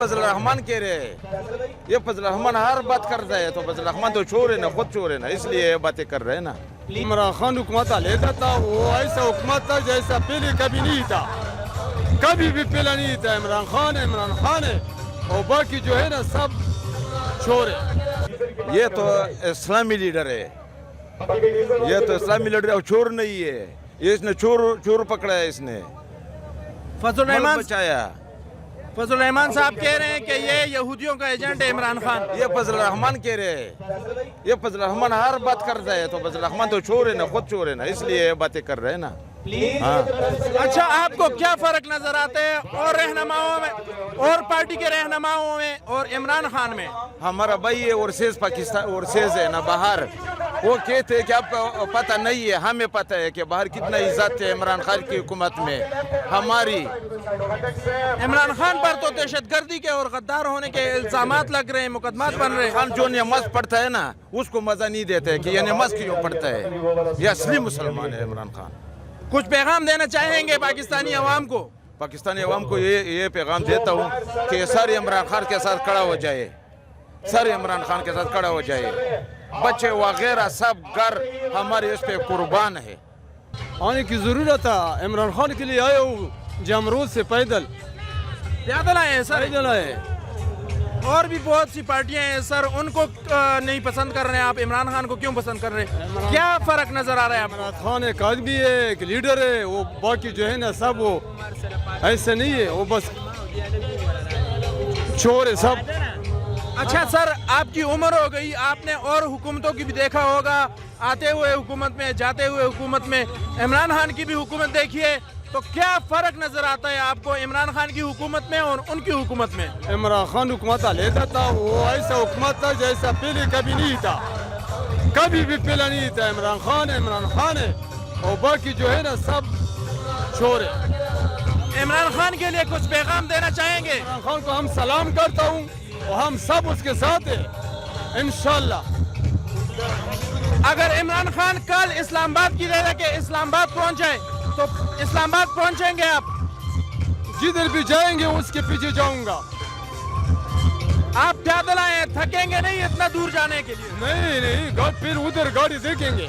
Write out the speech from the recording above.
فضل الرحمان کہہ رہے ہیں یہ فضل الرحمان ہر بات کرتا ہے تو فضل الرحمان تو چور ہے نا، خود چور ہے نا، اس لیے یہ باتیں کر رہے ہیں نا۔ عمران خان حکومت لیتا تھا، وہ ایسا حکومت تھا جیسا پہلے کبھی نہیں تھا، کبھی بھی پہلا نہیں تھا۔ عمران خان ہے اور باقی جو ہے نا سب چور ہے۔ یہ تو اسلامی لیڈر ہے، یہ تو اسلامی لیڈر ہے اور چور نہیں ہے، اس نے چور پکڑا ہے، اس نے فضل ملک بچایا۔ الرحمان صاحب کہہ رہے ہیں کہ یہ یہودیوں کا ایجنٹ ہے عمران خان۔ یہ فضل الرحمان کہہ رہے ہیں یہ فضل الرحمان ہر بات کرتا ہے تو فضل الرحمان تو چور ہے نا، خود چور ہے نا، اس لیے یہ باتیں کر رہے ہیں نا۔ ہاں اچھا، آپ کو کیا فرق نظر آتا ہے اور رہنماؤں میں اور پارٹی کے رہنماؤں میں اور عمران خان میں؟ ہمارا بھائی ہے اورسیز پاکستان، اورسیز ہے نا باہر، وہ کہتے ہیں کہ آپ کو پتہ نہیں ہے، ہمیں پتہ ہے کہ باہر کتنا عزت ہے عمران خان کی حکومت میں ہماری۔ عمران خان پر تو دہشت گردی کے اور غدار ہونے کے الزامات لگ رہے ہیں، مقدمات بن رہے ہیں۔ خان جو نماز پڑھتا ہے نا اس کو مزہ نہیں دیتا ہے کہ یہ نماز کیوں پڑھتا ہے، یہ اصلی مسلمان ہے عمران خان۔ کچھ پیغام دینا چاہیں گے پاکستانی عوام کو؟ پاکستانی عوام کو یہ پیغام دیتا ہوں کہ یہ سارے عمران خان کے ساتھ کھڑا ہو جائے، سارے عمران خان کے ساتھ کھڑا ہو جائے، بچے وغیرہ سب گھر ہمارے اس پہ قربان ہے۔ آنے کی ضرورت تھا، عمران خان کے لیے آئے ہو جمرود سے پیدل آئے ہیں سر، پیدل آئے۔ اور بھی بہت سی پارٹیاں ہیں سر، ان کو نہیں پسند کر رہے ہیں، آپ عمران خان کو کیوں پسند کر رہے ہیں؟ کیا فرق نظر آ رہا ہے آپ کو؟ عمران خان ایک آدمی ہے، ایک لیڈر ہے، وہ باقی جو ہے نا سب وہ ایسے نہیں ہے، وہ بس چور ہے سب۔ اچھا سر، آپ کی عمر ہو گئی، آپ نے اور حکومتوں کی بھی دیکھا ہوگا، آتے ہوئے حکومت میں، جاتے ہوئے حکومت میں، عمران خان کی بھی حکومت دیکھیے، تو کیا فرق نظر آتا ہے آپ کو عمران خان کی حکومت میں اور ان کی حکومت میں؟ عمران خان حکومت لیتا تھا، وہ ایسا حکومت تھا جیسا پہلے کبھی نہیں تھا، کبھی بھی پہلا نہیں تھا۔ عمران خان ہے اور باقی جو ہے نا سب چور ہے۔ عمران خان کے لیے کچھ پیغام دینا چاہیں گے؟ عمران خان کو ہم سلام کرتا ہوں اور ہم سب اس کے ساتھ ہیں انشاءاللہ۔ اگر عمران خان کل اسلام آباد کی رہ کہ اسلام آباد پہنچ جائے تو اسلام آباد پہنچیں گے آپ؟ جدھر بھی جائیں گے اس کے پیچھے جاؤں گا۔ آپ پیدل آئے ہیں، تھکیں گے نہیں اتنا دور جانے کے لیے؟ نہیں پھر ادھر گاڑی دیکھیں گے۔